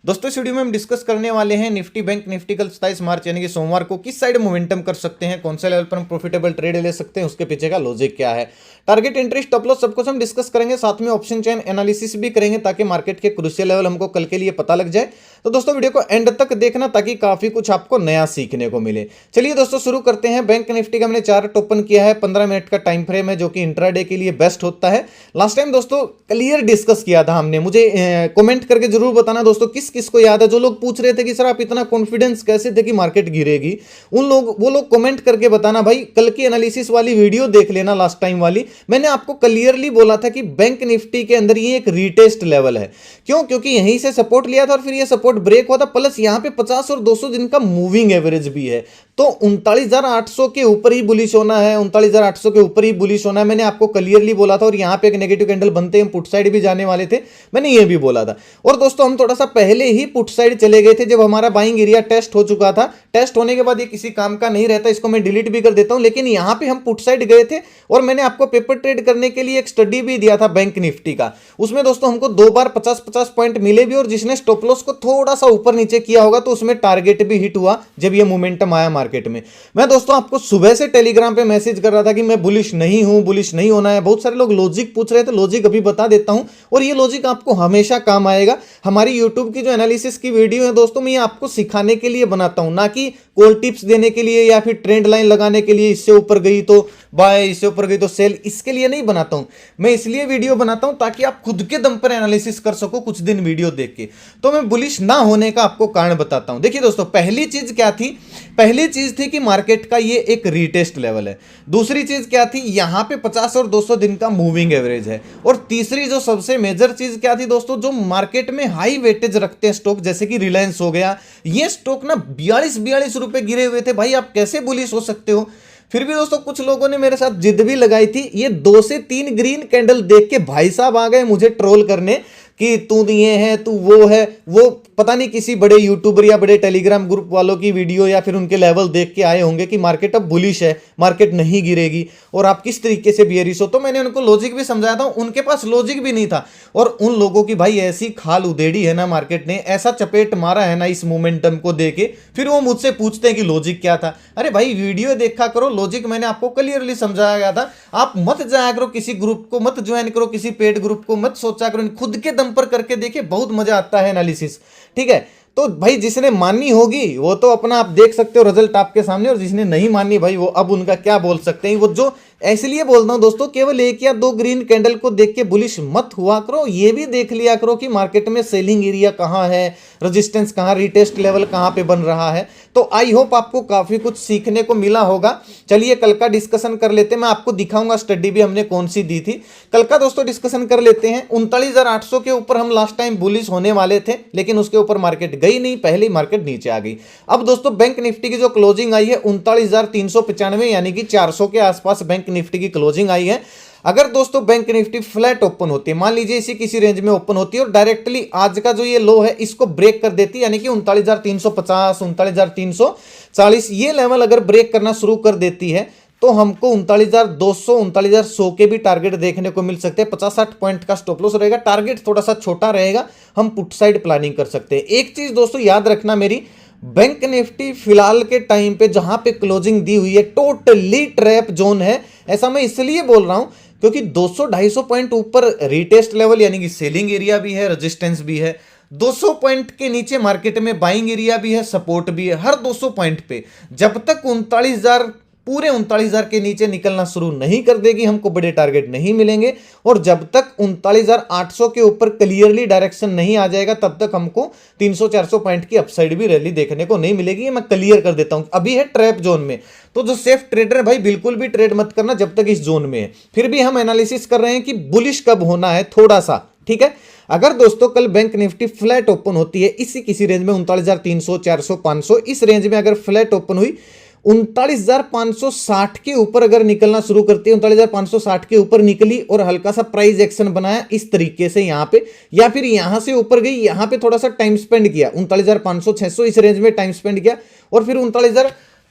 दोस्तों इस वीडियो में हम डिस्कस करने वाले हैं निफ्टी बैंक निफ्टी कल 27 मार्च यानी कि सोमवार को किस साइड मोमेंटम कर सकते हैं, कौन से लेवल पर हम प्रॉफिटेबल ट्रेड ले सकते हैं, उसके पीछे का लॉजिक क्या है, टारगेट एंट्री स्टॉप लॉस सब कुछ हम डिस्कस करेंगे। साथ में ऑप्शन चेन एनालिसिस भी करेंगे ताकि मार्केट के क्रूशियल लेवल हमको कल के लिए पता लग जाए। तो दोस्तों वीडियो को एंड तक देखना ताकि काफी कुछ आपको नया सीखने को मिले। चलिए दोस्तों शुरू करते हैं। बैंक निफ्टी का हमने चार्ट ओपन किया है, 15 मिनट का टाइम फ्रेम है जो कि इंट्राडे के लिए बेस्ट होता है। लास्ट टाइम दोस्तों क्लियर डिस्कस किया था हमने, मुझे कमेंट करके जरूर बताना दोस्तों किस किस को याद है। जो लोग पूछ रहे थे कि सर आप इतना कॉन्फिडेंस कैसे थे कि मार्केट गिरेगी, वो लोग कमेंट करके बताना। भाई कल की एनालिसिस वाली वीडियो देख लेना, लास्ट टाइम वाली। मैंने आपको क्लियरली बोला था कि बैंक निफ्टी के अंदर ये एक रीटेस्ट लेवल है। क्यों? क्योंकि यहीं से सपोर्ट लिया था और फिर ये सपोर्ट ब्रेक हुआ था, प्लस यहां पे 50 और 200 दिन का मूविंग एवरेज भी है। तो 39,800 के ऊपर ही बुलिश होना है, 39,800 के ऊपर ही बुलिश होना है। मैंने आपको क्लियरली बोला था। और यहां पे एक नेगेटिव कैंडल बनते हैं पुट साइड भी जाने वाले थे, मैंने ये भी बोला था। और दोस्तों हम थोड़ा सा पहले ही पुट साइड चले गए थे जब हमारा बाइंग एरिया टेस्ट हो चुका था। टेस्ट होने के बाद ये किसी काम का नहीं रहता, इसको मैं डिलीट भी कर देता हूं। लेकिन यहां पे हम पुट साइड गए थे और मैंने आपको पेपर ट्रेड करने के लिए एक स्टडी भी दिया था बैंक निफ्टी का। उसमें दोस्तों हमको 2 बार 50-50 पॉइंट मिले भी, और जिसने स्टॉप लॉस को थोड़ा सा ऊपर नीचे किया होगा तो उसमें टारगेट भी हिट हुआ जब ये मोमेंटम आया मार्केट में। मैं दोस्तों आपको सुबह से टेलीग्राम पे मैसेज कर रहा था कि मैं बुलिश नहीं हूं, बुलिश नहीं होना है। बहुत सारे लोग लॉजिक पूछ रहे थे, लॉजिक अभी बता देता हूं और ये लॉजिक आपको हमेशा काम आएगा। हमारी यूट्यूब की जो एनालिसिस की वीडियो है दोस्तों, मैं ये आपको सिखाने के लिए बनाता हूं, ना कि कॉल टिप्स देने के लिए या फिर ट्रेंड लाइन लगाने के लिए। इससे ऊपर गई तो बाय, इससे ऊपर गई तो सेल, इसके लिए नहीं बनाता हूं। मैं इसलिए वीडियो बनाता हूं ताकि आप खुद के दम पर एनालिसिस कर सको कुछ दिन वीडियो देख के। तो मैं बुलिश ना होने का आपको कारण बताता हूं। देखिए दोस्तों, पहली चीज क्या थी? पहली चीज थी कि मार्केट का ये एक रीटेस्ट लेवल है। दूसरी चीज क्या थी? यहां पे 50 और 200 दिन का मूविंग एवरेज है। और तीसरी जो सबसे मेजर चीज क्या थी दोस्तों, जो मार्केट में हाई वेटेज रखते हैं स्टॉक, जैसे कि रिलायंस हो गया, ये स्टॉक ना 42 रुपए गिरे हुए थे। भाई आप कैसे बुलिश हो सकते हो? फिर भी दोस्तों कुछ लोगों ने मेरे साथ जिद भी लगाई थी। ये 2 से 3 ग्रीन कैंडल देख के भाई साहब आ गए मुझे ट्रोल करने कि तू ये है, तू वो है। वो पता नहीं किसी बड़े यूट्यूबर या बड़े टेलीग्राम ग्रुप वालों की वीडियो या फिर उनके लेवल देख के आए होंगे कि मार्केट अब बुलिश है, मार्केट नहीं गिरेगी और आप किस तरीके से बियरिश हो। तो मैंने उनको लॉजिक भी समझाया था, उनके पास लॉजिक भी नहीं था। और उन लोगों की भाई ऐसी खाल उधेड़ी है ना, मार्केट ने ऐसा चपेट मारा है ना इस मोमेंटम को देके, फिर वो मुझसे पूछते हैं कि लॉजिक क्या था। अरे भाई वीडियो देखा करो, लॉजिक मैंने आपको क्लियरली समझाया गया था। आप मत जाया करो किसी ग्रुप को, मत ज्वाइन करो किसी पेड ग्रुप को, मत सोचा करो, खुद के दम पर करके देखिए, बहुत मजा आता है एनालिसिस। ठीक है, तो भाई जिसने माननी होगी वो तो अपना आप देख सकते हो रिजल्ट आपके सामने, और जिसने नहीं माननी भाई वो अब उनका क्या बोल सकते हैं। वो जो इसलिए बोलता हूं दोस्तों, केवल 1 या 2 ग्रीन कैंडल को देख के बुलिश मत हुआ करो। ये भी देख लिया करो कि मार्केट में सेलिंग एरिया कहां है, रेजिस्टेंस कहां, रिटेस्ट लेवल कहां पे बन रहा है। तो आई होप आपको काफी कुछ सीखने को मिला होगा। चलिए कल का डिस्कशन कर लेते हैं, मैं आपको दिखाऊंगा स्टडी भी हमने कौन सी दी थी। कल का दोस्तों डिस्कशन कर लेते हैं। 39,800 के ऊपर हम लास्ट टाइम बुलिश होने वाले थे, लेकिन उसके ऊपर मार्केट गई नहीं, पहले ही मार्केट नीचे आ गई। अब दोस्तों बैंक निफ्टी की जो क्लोजिंग आई है 39,395 यानी कि 400 के आसपास बैंक निफ्टी की क्लोजिंग आई है। अगर दोस्तों बैंक निफ्टी फ्लैट ओपन होती है, मान लीजिए इसी किसी रेंज में ओपन होती है और डायरेक्टली आज का जो ये लो है इसको ब्रेक कर देती है, यानी कि 39,350 39,340 ये लेवल अगर ब्रेक करना शुरू कर देती है तो हमको 39,200 39,100 के भी टारगेट देखने को मिल सकते हैं। 50-60 पॉइंट का स्टॉप लॉस रहेगा, टारगेट थोड़ा सा छोटा रहेगा, हम पुट साइड प्लानिंग कर सकते हैं। एक चीज दोस्तों याद रखना मेरी, बैंक निफ्टी फिलहाल के टाइम पे जहां पे क्लोजिंग दी हुई है टोटली ट्रैप जोन है। ऐसा मैं इसलिए बोल रहा हूं क्योंकि 200-250 पॉइंट ऊपर रिटेस्ट लेवल यानी कि सेलिंग एरिया भी है, रेजिस्टेंस भी है। 200 पॉइंट के नीचे मार्केट में बाइंग एरिया भी है, सपोर्ट भी है। हर 200 पॉइंट पे जब तक 39,000 पूरे 39,000 के नीचे निकलना शुरू नहीं कर देगी, हमको बड़े टारगेट नहीं मिलेंगे। और जब तक 39,800 के ऊपर क्लियरली डायरेक्शन नहीं आ जाएगा तब तक हमको 300-400 पॉइंट की अपसाइड भी रैली देखने को नहीं मिलेगी। ये मैं क्लियर कर देता हूं, अभी है ट्रैप जोन में। तो जो सेफ ट्रेडर है भाई बिल्कुल भी ट्रेड मत करना जब तक इस जोन में है। फिर भी हम एनालिसिस कर रहे हैं कि बुलिश कब होना है थोड़ा सा, ठीक है। अगर दोस्तों कल बैंक निफ्टी फ्लैट ओपन होती है इसी किसी रेंज में 39,300 400 500 इस रेंज में अगर फ्लैट ओपन हुई, 39,560 के ऊपर अगर निकलना शुरू करती है, 39,560 के ऊपर निकली और हल्का सा प्राइस एक्शन बनाया इस तरीके से यहां पे, या फिर यहां से ऊपर गई, यहां पे थोड़ा सा टाइम स्पेंड किया, 39,500 600 इस रेंज में टाइम स्पेंड किया और फिर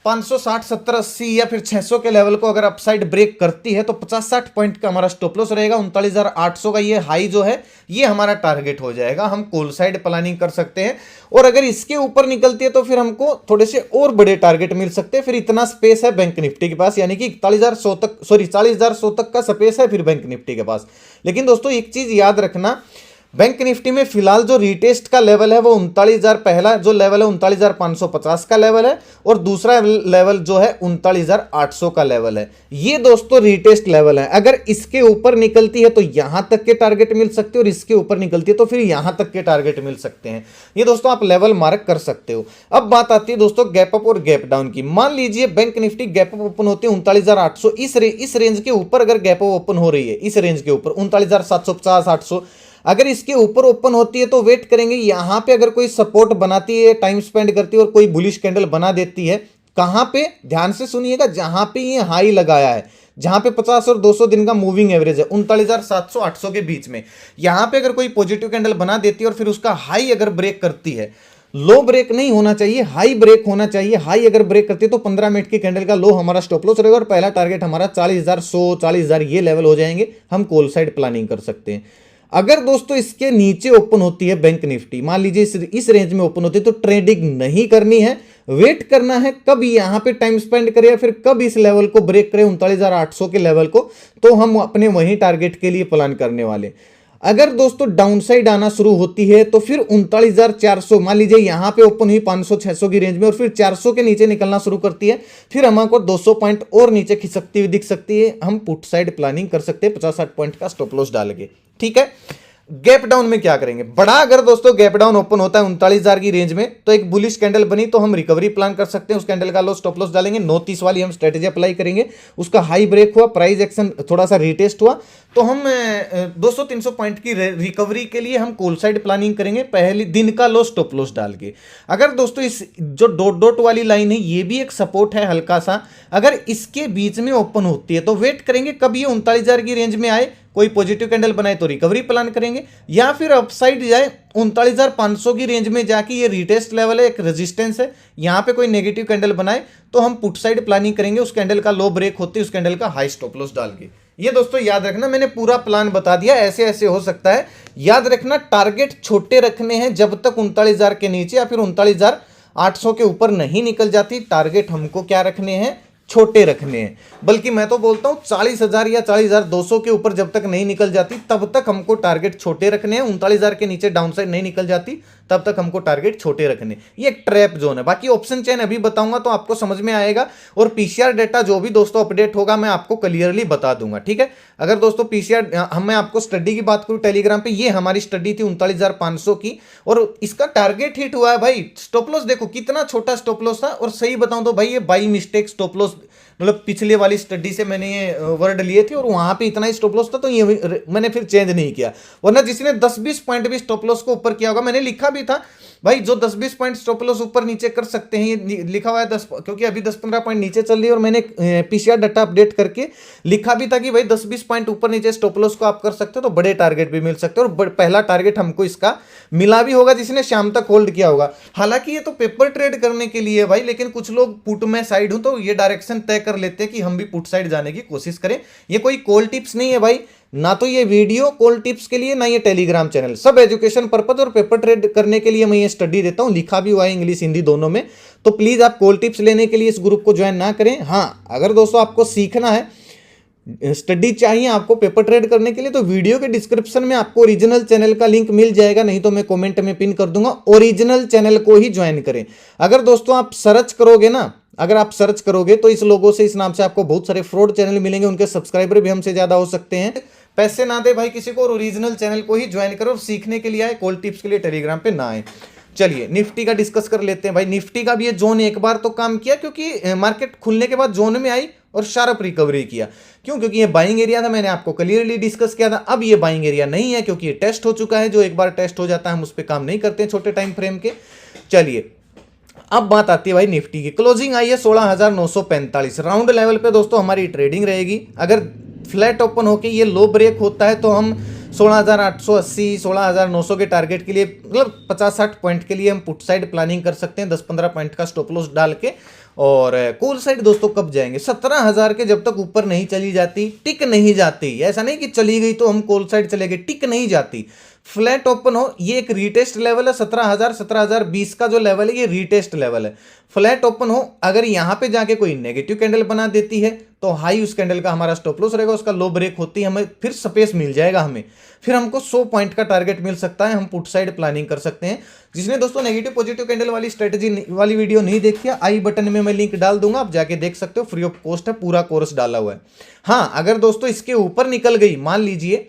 560, 70, 80 या फिर 600 के लेवल को अगर अपसाइड ब्रेक करती है तो 50-60 पॉइंट का हमारा स्टॉप लॉस रहेगा। 39,800 का ये हाई जो है ये हमारा टारगेट हो जाएगा। हम कॉल साइड प्लानिंग कर सकते हैं और अगर इसके ऊपर निकलती है तो फिर हमको थोड़े से और बड़े टारगेट मिल सकते हैं। फिर इतना स्पेस है बैंक निफ्टी के पास, यानी कि 41,100 तक, सॉरी 40,100 तक का स्पेस है फिर बैंक निफ्टी के पास। लेकिन दोस्तों एक चीज याद रखना, बैंक निफ्टी में फिलहाल जो रीटेस्ट का लेवल है वो 39,000, पहला जो लेवल है 39,550 का लेवल है और दूसरा लेवल जो है 39,800 का लेवल है। ये दोस्तों रीटेस्ट लेवल है। अगर इसके ऊपर निकलती है तो यहां तक के टारगेट मिल सकते हैं और इसके ऊपर निकलती है तो फिर यहां तक के टारगेट मिल सकते हैं। ये दोस्तों आप लेवल मार्क कर सकते हो। अब बात आती है दोस्तों गैप अप और गैप डाउन की। मान लीजिए bank Nifty gap up open होती है 39,800, इस रेंज के ऊपर अगर गैप अप ओपन हो रही है, इस रेंज के ऊपर 39,750, 800, अगर इसके ऊपर ओपन होती है तो वेट करेंगे यहां पे अगर कोई सपोर्ट बनाती है, टाइम स्पेंड करती है और कोई बुलिश कैंडल बना देती है। कहां पे, ध्यान से सुनिएगा, जहां पे ये हाई लगाया है, जहां पे 50 और 200 दिन का मूविंग एवरेज है 39,700, 800 के बीच में, यहां पे अगर कोई पॉजिटिव कैंडल बना देती है और फिर उसका हाई अगर ब्रेक करती है, लो ब्रेक नहीं होना चाहिए, हाई ब्रेक होना चाहिए। हाई अगर ब्रेक करती है तो 15 मिनट की कैंडल का लो हमारा स्टॉप लॉस रहेगा और पहला टारगेट हमारा 40,100, 40,000 ये लेवल हो जाएंगे। हम कॉल साइड प्लानिंग कर सकते हैं। अगर दोस्तों इसके नीचे ओपन होती है बैंक निफ्टी, मान लीजिए इस रेंज में ओपन होती है, तो ट्रेडिंग नहीं करनी है, वेट करना है कब यहां पे टाइम स्पेंड करे या फिर कब इस लेवल को ब्रेक करे 39,800 के लेवल को, तो हम अपने वही टारगेट के लिए प्लान करने वाले। अगर दोस्तों डाउन साइड आना शुरू होती है तो फिर 39,400, मान लीजिए यहां पे ओपन हुई 500-600 की रेंज में और फिर 400 के नीचे निकलना शुरू करती है, फिर हमको 200 पॉइंट और नीचे खिसकती हुई दिख सकती है। हम पुट साइड प्लानिंग कर सकते हैं 50-60 पॉइंट का स्टॉप लॉस डाल के। ठीक है। गैप डाउन में क्या करेंगे, बड़ा अगर दोस्तों गैप डाउन ओपन होता है 39,000 की रेंज में तो एक बुलिश कैंडल बनी तो हम रिकवरी प्लान कर सकते हैं। उस कैंडल का लो स्टॉप लॉस डालेंगे, 930 वाली हम स्ट्रेटेजी अप्लाई करेंगे। उसका हाई ब्रेक हुआ, प्राइस एक्शन थोड़ा सा रिटेस्ट हुआ तो हम 200-300 पॉइंट की रिकवरी के लिए हम कॉल साइड प्लानिंग करेंगे पहले दिन का लो स्टॉप लॉस डाल के। अगर दोस्तों इस जो डॉट डॉट वाली लाइन है ये भी एक सपोर्ट है हल्का सा, अगर इसके बीच में ओपन होती है तो वेट करेंगे कब ये 39,000 की रेंज में आए, कोई पॉजिटिव कैंडल बनाए तो रिकवरी प्लान करेंगे, या फिर अपसाइड जाए 39,500 की रेंज में जाके, ये रिटेस्ट लेवल है, एक रेजिस्टेंस है, यहां पे कोई नेगेटिव कैंडल बनाए तो हम पुट साइड प्लानिंग करेंगे उस कैंडल का लो ब्रेक होती है उस कैंडल का हाई स्टॉप लॉस डाल के। ये दोस्तों याद रखना, मैंने पूरा प्लान बता दिया, ऐसे ऐसे हो सकता है। याद रखना टारगेट छोटे रखने हैं जब तक 39,000 के नीचे या फिर 39,800 के ऊपर नहीं निकल जाती। टारगेट हमको क्या रखने हैं, छोटे रखने हैं। बल्कि मैं तो बोलता हूं 40,000 या 40,200 के ऊपर जब तक नहीं निकल जाती तब तक हमको टारगेट छोटे रखने हैं। 39,000 के नीचे डाउनसाइड नहीं निकल जाती तब तक हमको टारगेट छोटे रखने। ये एक ट्रैप जोन है। बाकी ऑप्शन चेन अभी बताऊंगा तो आपको समझ में आएगा और पीसीआर डेटा जो भी दोस्तों अपडेट होगा मैं आपको क्लियरली बता दूंगा। ठीक है। अगर दोस्तों पीसीआर मैं आपको स्टडी की बात करूं टेलीग्राम पे, ये हमारी स्टडी थी 39,500 की और इसका टारगेट हिट हुआ है भाई। स्टॉप लॉस देखो कितना छोटा स्टॉप लॉस था और सही बताऊं तो भाई ये बाई मिस्टेक स्टॉप लॉस, मतलब पिछले वाली स्टडी से मैंने ये वर्ड लिए थे और वहां पे इतना ही स्टॉप लॉस था तो ये मैंने फिर चेंज नहीं किया। वरना जिसने 10-20 पॉइंट भी स्टॉप लॉस को ऊपर किया होगा, मैंने लिखा भी था भाई जो 10-20 पॉइंट स्टॉप लॉस ऊपर नीचे कर सकते हैं, ये लिखा हुआ है 10, क्योंकि अभी 10-15 पॉइंट नीचे चल रही है और मैंने पीसीआर डाटा अपडेट करके लिखा भी था कि भाई 10-20 पॉइंट ऊपर नीचे स्टॉप लॉस को आप कर सकते हो तो बड़े टारगेट भी मिल सकते हैं। और पहला टारगेट हमको इसका मिला भी होगा जिसने शाम तक होल्ड किया होगा। हालांकि ये तो पेपर ट्रेड करने के लिए है भाई, लेकिन कुछ लोग पुट में साइड हूं तो ये डायरेक्शन तय कर लेते हैं कि हम भी पुट साइड जाने की कोशिश करें। ये कोई कॉल टिप्स नहीं है भाई, ना तो ये वीडियो कॉल टिप्स के लिए, ना ये टेलीग्राम चैनल, सब एजुकेशन पर्पज और पेपर ट्रेड करने के लिए मैं ये स्टडी देता हूं। लिखा भी हुआ है इंग्लिश हिंदी दोनों में। तो प्लीज आप कॉल टिप्स लेने के लिए इस ग्रुप को ज्वाइन ना करें। हाँ, अगर दोस्तों आपको सीखना है, स्टडी चाहिए आपको पेपर ट्रेड करने के लिए, तो वीडियो के डिस्क्रिप्शन में आपको ओरिजिनल चैनल का लिंक मिल जाएगा, नहीं तो मैं कमेंट में पिन कर दूंगा। ओरिजिनल चैनल को ही ज्वाइन करें। अगर दोस्तों आप सर्च करोगे ना, अगर आप सर्च करोगे तो इस लोगों से, इस नाम से आपको बहुत सारे फ्रॉड चैनल मिलेंगे, उनके सब्सक्राइबर भी हमसे ज्यादा हो सकते हैं। पैसे ना दे भाई किसी को और ओरिजिनल चैनल को ही ज्वाइन करो और सीखने के लिए आए, कॉल टिप्स के लिए टेलीग्राम पे ना आए। चलिए निफ्टी का डिस्कस कर लेते हैं भाई। निफ्टी का भी ये जोन एक बार तो काम किया, क्योंकि मार्केट खुलने के बाद जोन में आई और शार्प रिकवरी किया। क्यों? क्योंकि ये बाइंग एरिया था, मैंने आपको क्लियरली डिस्कस किया था। अब ये बाइंग एरिया नहीं है क्योंकि ये टेस्ट हो चुका है। जो एक बार टेस्ट हो जाता है हम उस पर काम नहीं करते हैं छोटे टाइम फ्रेम के। चलिए अब बात आती है भाई निफ्टी की। क्लोजिंग आई है 16,945 राउंड लेवल पे दोस्तों हमारी ट्रेडिंग रहेगी। अगर फ्लैट ओपन होके ये लो ब्रेक होता है तो हम 16,880, 16,900 के टारगेट के लिए, मतलब 50-60 पॉइंट के लिए हम पुट साइड प्लानिंग कर सकते हैं 10-15 पॉइंट का स्टॉप लॉस डाल के। और कॉल साइड दोस्तों कब जाएंगे, 17,000 के जब तक ऊपर नहीं चली जाती, टिक नहीं जाती। ऐसा नहीं कि चली गई तो हम कॉल साइड चले गए, टिक नहीं जाती। फ्लैट ओपन हो, ये एक रीटेस्ट लेवल है 17,000 17,020 का जो लेवल है ये रीटेस्ट लेवल है। फ्लैट ओपन हो, अगर यहां पे जाके कोई नेगेटिव कैंडल बना देती है तो हाई उस कैंडल का हमारा स्टॉप लॉस रहेगा, उसका लो ब्रेक होती है, हमें फिर स्पेस मिल जाएगा, हमें फिर हमको 100 पॉइंट का टारगेट मिल सकता है, हम पुट साइड प्लानिंग कर सकते हैं। जिसने दोस्तों नेगेटिव पॉजिटिव कैंडल वाली स्ट्रेटेजी वाली वीडियो नहीं देखी है, आई बटन में मैं लिंक डाल दूंगा, आप जाके देख सकते हो, फ्री ऑफ कॉस्ट है, पूरा कोर्स डाला हुआ है। हाँ, अगर दोस्तों इसके ऊपर निकल गई, मान लीजिए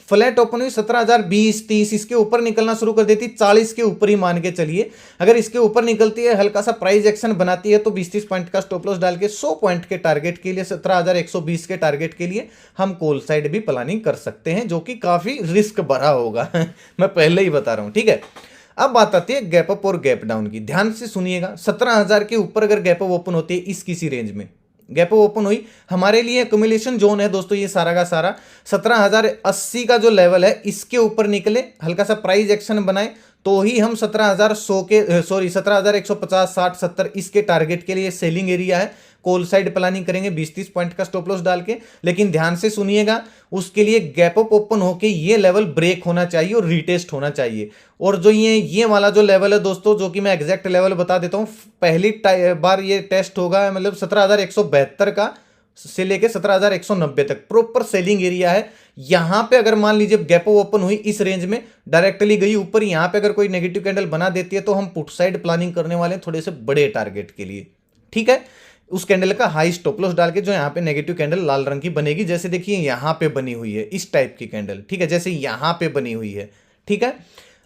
फ्लैट ओपन हुई 17,020 30, इसके ऊपर निकलना शुरू कर देती, 40 के ऊपर ही मान के चलिए, अगर इसके ऊपर निकलती है, हल्का सा प्राइस एक्शन बनाती है, तो 20-30 पॉइंट का स्टॉप लॉस डाल के 100 पॉइंट के टारगेट के लिए, 17,120 के टारगेट के लिए हम कॉल साइड भी प्लानिंग कर सकते हैं, जो कि काफी रिस्क भरा होगा मैं पहले ही बता रहा हूं, ठीक है। अब बात आती है गैप अप और गैप डाउन की, ध्यान से सुनिएगा। 17,000 के ऊपर अगर गैप अप ओपन होती है इस किसी रेंज में, गैप अप ओपन हुई, हमारे लिए एक्यूमुलेशन जोन है दोस्तों ये सारा का सारा, 17,080 का जो लेवल है इसके ऊपर निकले, हल्का सा प्राइस एक्शन बनाए, तो ही हम 17,100 के 17,150 60 70 इसके टारगेट के लिए सेलिंग एरिया है, कॉल साइड प्लानिंग करेंगे 20-30 पॉइंट का स्टॉप लॉस डाल के। लेकिन ध्यान से सुनिएगा, उसके लिए गैप अप ओपन होके ये लेवल ब्रेक होना चाहिए और रीटेस्ट होना चाहिए। और जो ये वाला जो लेवल है दोस्तों, जो कि मैं एग्जैक्ट लेवल बता देता हूं, पहली बार ये टेस्ट होगा, मतलब 17,172 का से लेके 17,190 तक प्रॉपर सेलिंग एरिया है। यहां पे अगर मान लीजिए गैप ओपन हुई इस रेंज में, डायरेक्टली गई ऊपर, यहां पे अगर कोई नेगेटिव कैंडल बना देती है तो हम पुट साइड प्लानिंग करने वाले हैं थोड़े से बड़े टारगेट के लिए, ठीक है। उस कैंडल का हाई स्टॉप लॉस डाल के, जो यहां पे नेगेटिव कैंडल लाल रंग की बनेगी, जैसे देखिए यहां पे बनी हुई है इस टाइप की कैंडल, ठीक है, जैसे यहां पे बनी हुई है, ठीक है।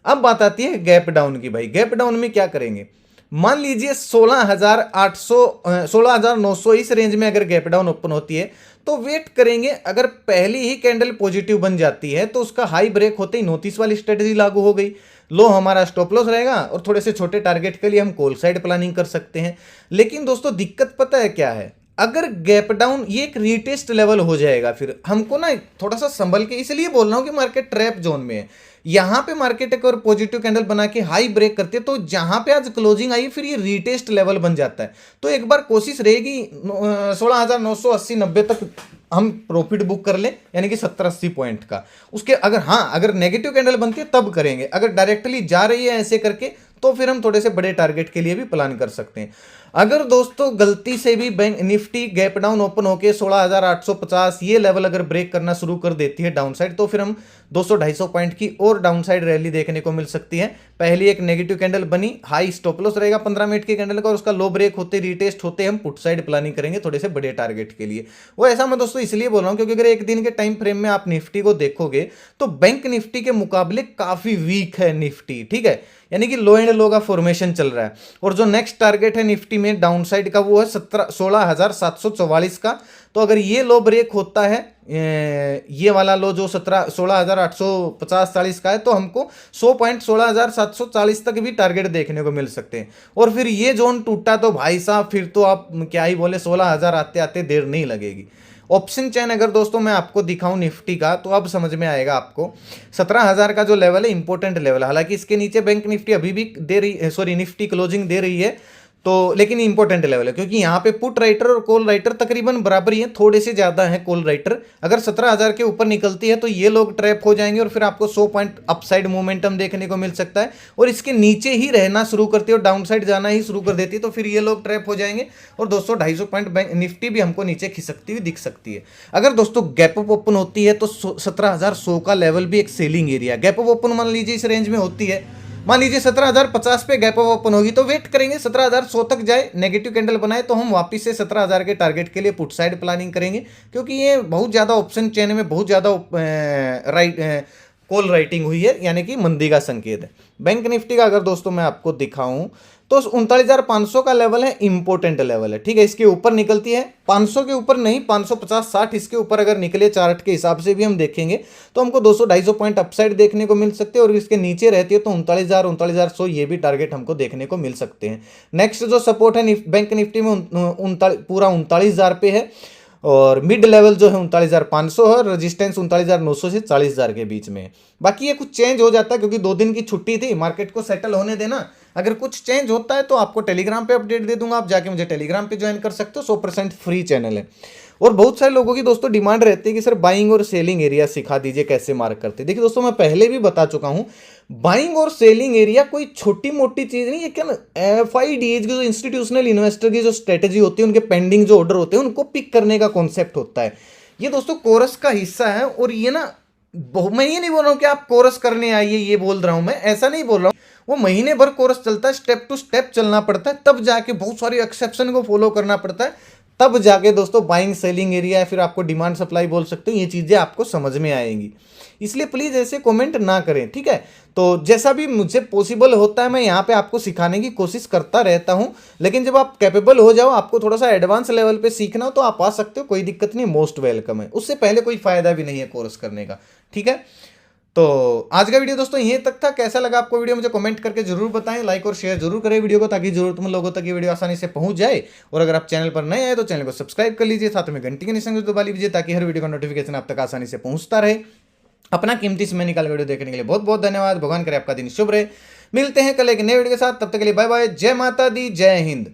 अब बात आती है गैप डाउन की। भाई गैप डाउन में क्या करेंगे, मान लीजिए 16,900 इस रेंज में अगर गैप डाउन ओपन होती है तो वेट करेंगे, अगर पहली ही कैंडल पॉजिटिव बन जाती है तो उसका हाई ब्रेक होते ही 29 वाली स्ट्रेटेजी लागू हो गई, लो हमारा स्टॉप लॉस रहेगा और थोड़े से छोटे टारगेट के लिए हम कॉल साइड प्लानिंग कर सकते हैं। लेकिन दोस्तों दिक्कत पता है क्या है, अगर गैप डाउन ये एक रीटेस्ट लेवल हो जाएगा, फिर हमको ना थोड़ा सा संभल के, इसलिए बोल रहा हूं कि मार्केट ट्रैप जोन में है। यहां पे मार्केट एक और पॉजिटिव कैंडल बना के हाई ब्रेक करती है, तो जहां पे आज क्लोजिंग आई फिर ये रीटेस्ट लेवल बन जाता है। तो एक बार कोशिश रहेगी 16,980-90 तक हम प्रॉफिट बुक कर लें, यानी कि 70-80 पॉइंट का। उसके अगर नेगेटिव कैंडल बनती है तब करेंगे, अगर डायरेक्टली जा रही है ऐसे करके तो फिर हम थोड़े से बड़े टारगेट के लिए भी प्लान कर सकते हैं। अगर दोस्तों गलती से भी bank Nifty gap down open होके 16,850 ये लेवल अगर ब्रेक करना शुरू कर देती है डाउन साइड, तो फिर हम 200-250 पॉइंट की और डाउन साइड रैली देखने को मिल सकती है। पहली एक नेगेटिव कैंडल बनी, हाई स्टॉप लॉस रहेगा 15 मिनट की कैंडल का, और उसका लो ब्रेक होते रीटेस्ट होते हम पुट साइड प्लानिंग करेंगे थोड़े से बड़े टारगेट के लिए। वो ऐसा मैं दोस्तों इसलिए बोल रहा हूं क्योंकि अगर एक दिन के टाइम फ्रेम में आप निफ्टी को देखोगे तो बैंक निफ्टी के मुकाबले काफी वीक है निफ्टी, ठीक है, यानी कि लो एंड लो का फॉर्मेशन चल रहा है। और जो नेक्स्ट टारगेट है निफ्टी में डाउन साइड का वो है 16,744 का। तो अगर ये लो ब्रेक होता है, ये वाला लो जो 16,850-40 का है, तो हमको 100 पॉइंट 16,740 तक भी टारगेट देखने को मिल सकते हैं। और फिर ये जोन टूटा तो भाई साहब फिर तो आप क्या ही बोले, 16,000 आते आते देर नहीं लगेगी। ऑप्शन चैन अगर दोस्तों मैं आपको दिखाऊं निफ्टी का तो अब समझ में आएगा आपको। 17,000 का जो लेवल है इंपॉर्टेंट लेवल है, हालांकि इसके नीचे बैंक निफ्टी अभी भी दे रही है, सॉरी निफ्टी क्लोजिंग दे रही है, तो लेकिन इंपॉर्टेंट लेवल है क्योंकि यहाँ पे पुट राइटर और कॉल राइटर तकरीबन बराबर ही है, थोड़े से ज्यादा है कॉल राइटर। अगर 17,000 के ऊपर निकलती है तो ये लोग ट्रैप हो जाएंगे और फिर आपको 100 पॉइंट अपसाइड मोमेंटम देखने को मिल सकता है। और इसके नीचे ही रहना शुरू करती है और डाउन साइड जाना ही शुरू कर देती है, तो फिर ये लोग ट्रैप हो जाएंगे और 200-250 पॉइंट बैंक निफ्टी भी हमको नीचे खिसकती हुई दिख सकती है। अगर दोस्तों गैप अप ओपन होती है तो 17,100 का लेवल भी एक selling area, gap up open मान लीजिए इस रेंज में होती है, मान लीजिए 17,050 पे गैप अप ओपन होगी, तो वेट करेंगे 17,100 तक जाए, नेगेटिव कैंडल बनाए तो हम वापस से 17,000 के टारगेट के लिए पुट साइड प्लानिंग करेंगे। क्योंकि ये बहुत ज़्यादा ऑप्शन चेन में बहुत ज़्यादा कॉल राइटिंग हुई है, यानी कि मंदी का संकेत है। बैंक निफ्टी का अगर दोस्तों मैं आपको दिखाऊं तो 39,500 का लेवल है, इंपॉर्टेंट लेवल है, ठीक है। इसके ऊपर निकलती है 500 के ऊपर नहीं, 550-60 इसके ऊपर अगर निकले चार्ट के हिसाब से भी हम देखेंगे तो हमको 200-250 पॉइंट अपसाइड देखने को मिल सकते हैं। और इसके नीचे रहती है तो 39,000-39,100 ये भी टारगेट हमको देखने को मिल सकते हैं। नेक्स्ट जो सपोर्ट है बैंक निफ्टी में पूरा 39,000 पे है। और मिड लेवल जो है 39,500 है, रेजिस्टेंस 39,900 से 40,000 के बीच में है। बाकी ये कुछ चेंज हो जाता है क्योंकि 2 दिन की छुट्टी थी, मार्केट को सेटल होने देना। अगर कुछ चेंज होता है तो आपको टेलीग्राम पे अपडेट दे दूंगा, आप जाके मुझे टेलीग्राम पे ज्वाइन कर सकते हो, 100% फ्री चैनल है। और बहुत सारे लोगों की दोस्तों डिमांड रहती है कि सर बाइंग और सेलिंग एरिया सिखा दीजिए कैसे मार्क करते हैं। देखिए दोस्तों, मैं पहले भी बता चुका हूं, बाइंग और सेलिंग एरिया कोई छोटी मोटी चीज नहीं है। क्या FIDs की जो इंस्टीट्यूशनल इन्वेस्टर की जो स्ट्रेटेजी होती है, उनके पेंडिंग जो ऑर्डर होते हैं उनको पिक करने का कॉन्सेप्ट होता है। ये दोस्तों कोरस का हिस्सा है। और ये ना, मैं ये नहीं बोल रहा हूं कि आप कोरस करने आइए, ये बोल रहा हूं मैं, ऐसा नहीं बोल रहा हूं। वो महीने भर कोरस चलता है, स्टेप टू स्टेप चलना पड़ता है, तब जाके बहुत सारे एक्सेप्शन को फॉलो करना पड़ता है, तब जाके दोस्तों बाइंग सेलिंग एरिया या फिर आपको डिमांड सप्लाई बोल सकते हो, ये चीजें आपको समझ में आएंगी। इसलिए प्लीज ऐसे कमेंट ना करें, ठीक है। तो जैसा भी मुझे पॉसिबल होता है मैं यहाँ पे आपको सिखाने की कोशिश करता रहता हूँ। लेकिन जब आप कैपेबल हो जाओ, आपको थोड़ा सा एडवांस लेवल पे सीखना हो तो आप आ सकते हो, कोई दिक्कत नहीं, मोस्ट वेलकम है। उससे पहले कोई फायदा भी नहीं है कोर्स करने का, ठीक है। तो आज का वीडियो दोस्तों यहीं तक था। कैसा लगा आपको वीडियो मुझे कमेंट करके जरूर बताएं, लाइक और शेयर जरूर करें वीडियो को, ताकि जरूरतमंद लोगों तक ये वीडियो आसानी से पहुंच जाए। और अगर आप चैनल पर नए आए तो चैनल को सब्सक्राइब कर लीजिए, साथ में घंटी के निशान को दबा लीजिए, ताकि हर वीडियो का नोटिफिकेशन आप तक आसानी से पहुंचता रहे। अपना कीमती समय निकाल वीडियो देखने के लिए बहुत बहुत धन्यवाद। भगवान करे आपका दिन शुभ रहे। मिलते हैं कल एक नए वीडियो के साथ, तब तक के लिए बाय बाय। जय माता दी, जय हिंद।